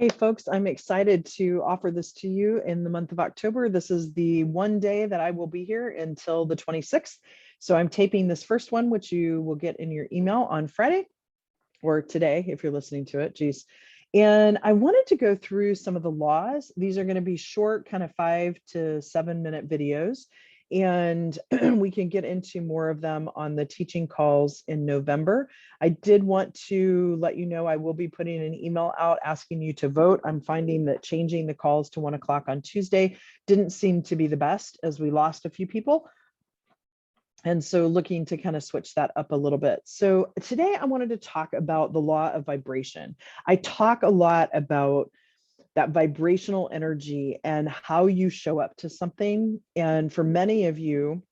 Hey folks, I'm excited to offer this to you in the month of October. This is the one day that I will be here until the 26th. So I'm taping this first one, which you will get in your email on Friday or today, if you're listening to it, geez. And I wanted to go through some of the laws. These are going to be short, kind of 5 to 7 minute videos. And we can get into more of them on the teaching calls in November. I did want to let you know I will be putting an email out asking you to vote. I'm finding that changing the calls to 1 o'clock on Tuesday didn't seem to be the best as we lost a few people. And so looking to kind of switch that up a little bit. So today I wanted to talk about the law of vibration. I talk a lot about that vibrational energy and how you show up to something. And for many of you,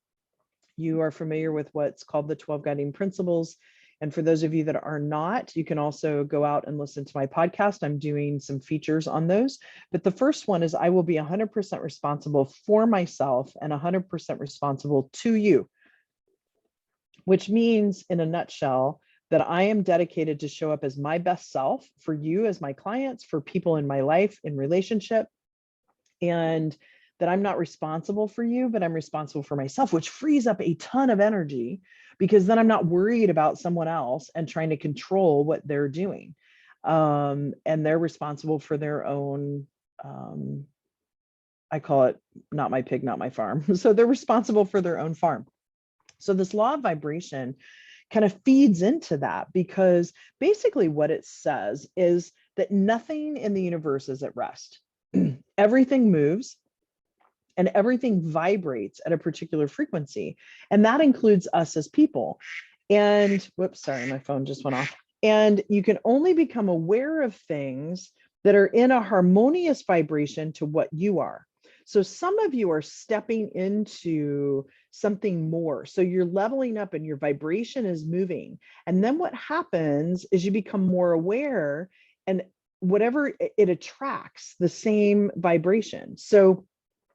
you are familiar with what's called the 12 guiding principles. And for those of you that are not, you can also go out and listen to my podcast. I'm doing some features on those. But the first one is I will be 100% responsible for myself and 100% responsible to you, which means in a nutshell, that I am dedicated to show up as my best self for you as my clients, for people in my life, in relationship, and that I'm not responsible for you, but I'm responsible for myself, which frees up a ton of energy because then I'm not worried about someone else and trying to control what they're doing. And they're responsible for their own, I call it not my pig, not my farm. So they're responsible for their own farm. So this law of vibration kind of feeds into that because basically what it says is that nothing in the universe is at rest. Everything moves and everything vibrates at a particular frequency. And that includes us as people. And whoops, sorry, my phone just went off. And you can only become aware of things that are in a harmonious vibration to what you are. So some of you are stepping into something more. So you're leveling up and your vibration is moving. And then what happens is you become more aware and whatever it attracts the same vibration. So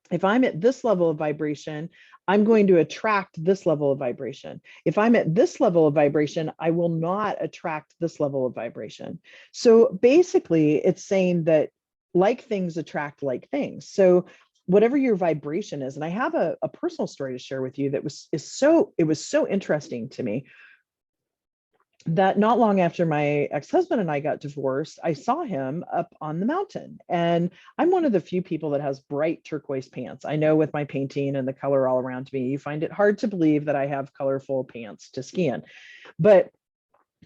if I'm at this level of vibration, I'm going to attract this level of vibration. If I'm at this level of vibration, I will not attract this level of vibration. So basically, it's saying that like things attract like things. So whatever your vibration is, and I have a personal story to share with you that was so interesting to me, that not long after my ex-husband and I got divorced, I saw him up on the mountain. And I'm one of the few people that has bright turquoise pants. I know with my painting and the color all around me, you find it hard to believe that I have colorful pants to ski in. But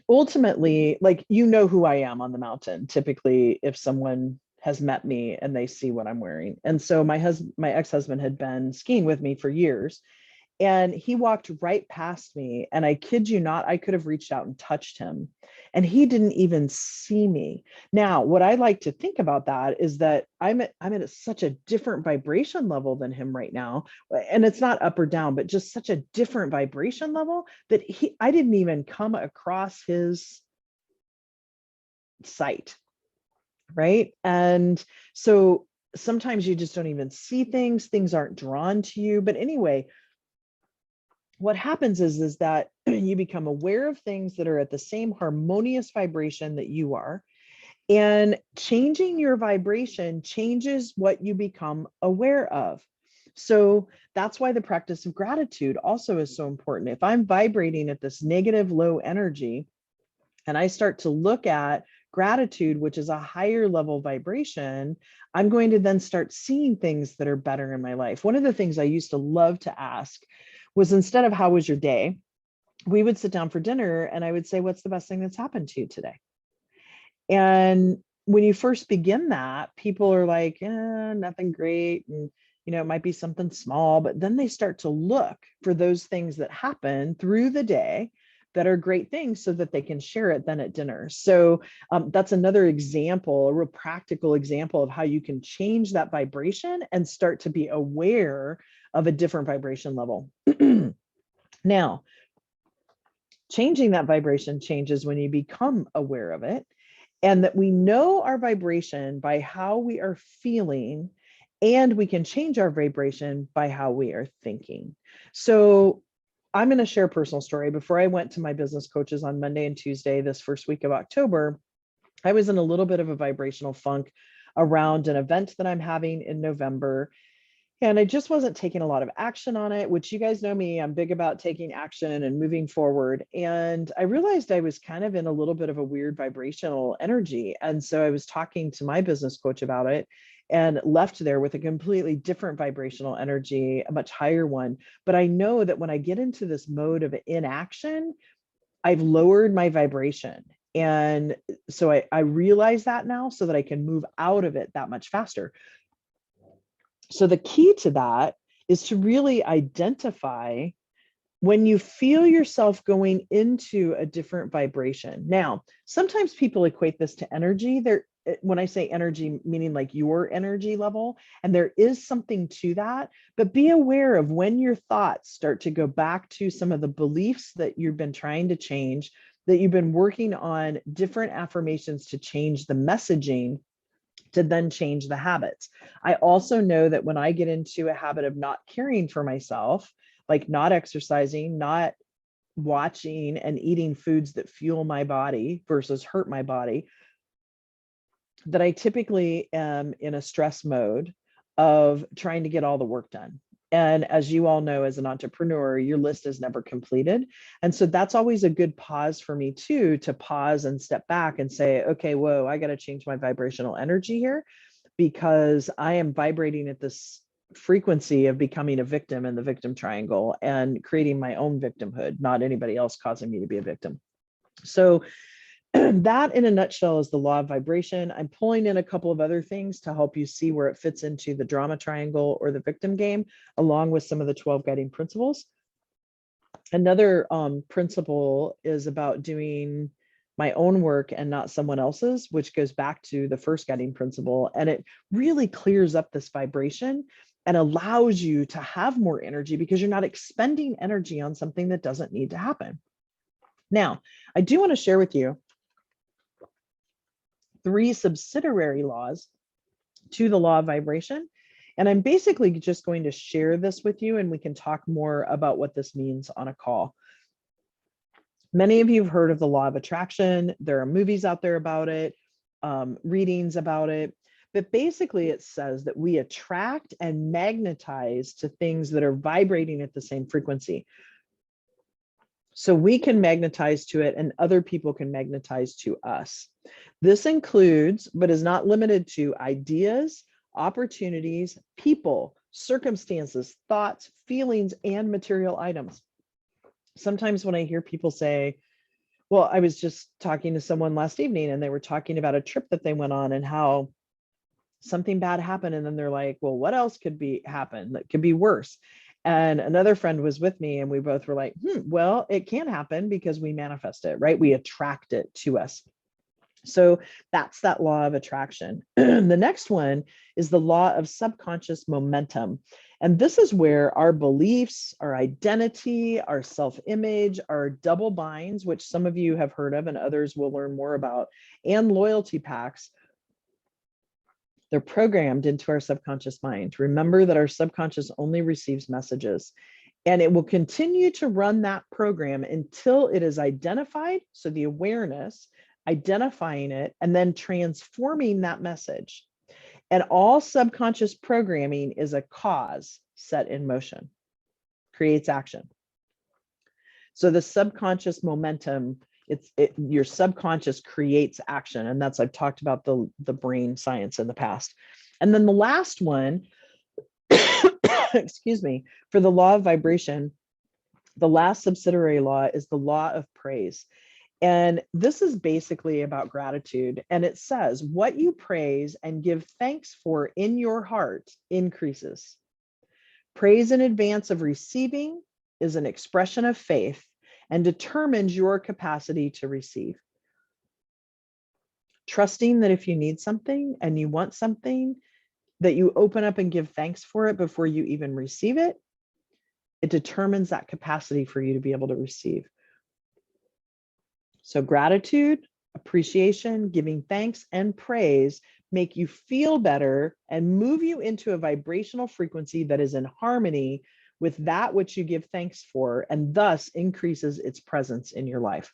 ultimately, like, you know who I am on the mountain, typically, if someone has met me and they see what I'm wearing. And so my ex-husband had been skiing with me for years. And he walked right past me, and I kid you not, I could have reached out and touched him, and he didn't even see me. Now, what I like to think about that is that I'm at such a different vibration level than him right now, and it's not up or down, but just such a different vibration level that I didn't even come across his sight, right? And so sometimes you just don't even see things aren't drawn to you. But anyway, what happens is that you become aware of things that are at the same harmonious vibration that you are, and changing your vibration changes what you become aware of. So that's why the practice of gratitude also is so important. If I'm vibrating at this negative low energy and I start to look at gratitude, which is a higher level vibration, I'm going to then start seeing things that are better in my life. One of the things I used to love to ask was, instead of how was your day, we would sit down for dinner and I would say, what's the best thing that's happened to you today? And when you first begin that, people are like, nothing great. And, it might be something small, but then they start to look for those things that happen through the day that are great things so that they can share it then at dinner. So that's another example, a real practical example of how you can change that vibration and start to be aware of a different vibration level. Now, changing that vibration changes when you become aware of it, and that we know our vibration by how we are feeling, and we can change our vibration by how we are thinking. So I'm going to share a personal story. Before I went to my business coaches on Monday and Tuesday, this first week of October, I was in a little bit of a vibrational funk around an event that I'm having in November. And I just wasn't taking a lot of action on it, which you guys know me, I'm big about taking action and moving forward. And I realized I was kind of in a little bit of a weird vibrational energy. And so I was talking to my business coach about it and left there with a completely different vibrational energy, a much higher one. But I know that when I get into this mode of inaction, I've lowered my vibration. And so I realize that now so that I can move out of it that much faster. So the key to that is to really identify when you feel yourself going into a different vibration. Now, sometimes people equate this to energy. When I say energy, meaning like your energy level, and there is something to that, but be aware of when your thoughts start to go back to some of the beliefs that you've been trying to change, that you've been working on different affirmations to change the messaging, to then change the habits. I also know that when I get into a habit of not caring for myself, like not exercising, not watching and eating foods that fuel my body versus hurt my body, that I typically am in a stress mode of trying to get all the work done. And as you all know, as an entrepreneur, your list is never completed. And so that's always a good pause for me too, to pause and step back and say, okay, whoa, I got to change my vibrational energy here, because I am vibrating at this frequency of becoming a victim in the victim triangle and creating my own victimhood, not anybody else causing me to be a victim. So that in a nutshell is the law of vibration. I'm pulling in a couple of other things to help you see where it fits into the drama triangle or the victim game, along with some of the 12 guiding principles. Another principle is about doing my own work and not someone else's, which goes back to the first guiding principle. And it really clears up this vibration and allows you to have more energy because you're not expending energy on something that doesn't need to happen. Now, I do want to share with you 3 subsidiary laws to the law of vibration. And I'm basically just going to share this with you, and we can talk more about what this means on a call. Many of you have heard of the law of attraction. There are movies out there about it, readings about it. But basically it says that we attract and magnetize to things that are vibrating at the same frequency. So we can magnetize to it and other people can magnetize to us. This includes, but is not limited to, ideas, opportunities, people, circumstances, thoughts, feelings, and material items. Sometimes when I hear people say, well, I was just talking to someone last evening and they were talking about a trip that they went on and how something bad happened. And then they're like, well, what else could happen that could be worse? And another friend was with me and we both were like, well, it can happen because we manifest it, right? We attract it to us. So that's that law of attraction. The next one is the law of subconscious momentum. And this is where our beliefs, our identity, our self-image, our double binds, which some of you have heard of and others will learn more about, and loyalty packs, they're programmed into our subconscious mind. Remember that our subconscious only receives messages, and it will continue to run that program until it is identified. So the awareness, identifying it, and then transforming that message. And all subconscious programming is a cause set in motion, creates action. So the subconscious momentum, your subconscious creates action. And that's, I've talked about the brain science in the past. And then the last one, excuse me, for the law of vibration, the last subsidiary law is the law of praise. And this is basically about gratitude. And it says, what you praise and give thanks for in your heart increases. Praise in advance of receiving is an expression of faith and determines your capacity to receive. Trusting that if you need something and you want something, that you open up and give thanks for it before you even receive it, it determines that capacity for you to be able to receive. So gratitude, appreciation, giving thanks, and praise make you feel better and move you into a vibrational frequency that is in harmony with that which you give thanks for, and thus increases its presence in your life.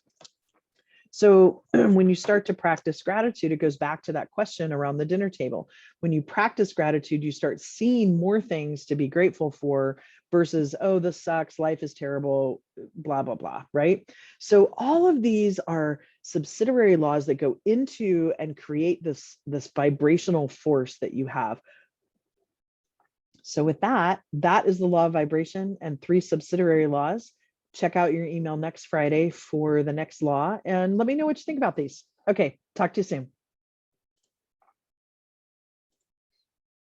So when you start to practice gratitude, it goes back to that question around the dinner table. When you practice gratitude, you start seeing more things to be grateful for versus, oh, this sucks, life is terrible, blah, blah, blah, right? So all of these are subsidiary laws that go into and create this vibrational force that you have. So with that, that is the law of vibration and 3 subsidiary laws. Check out your email next Friday for the next law and let me know what you think about these. Okay, talk to you soon.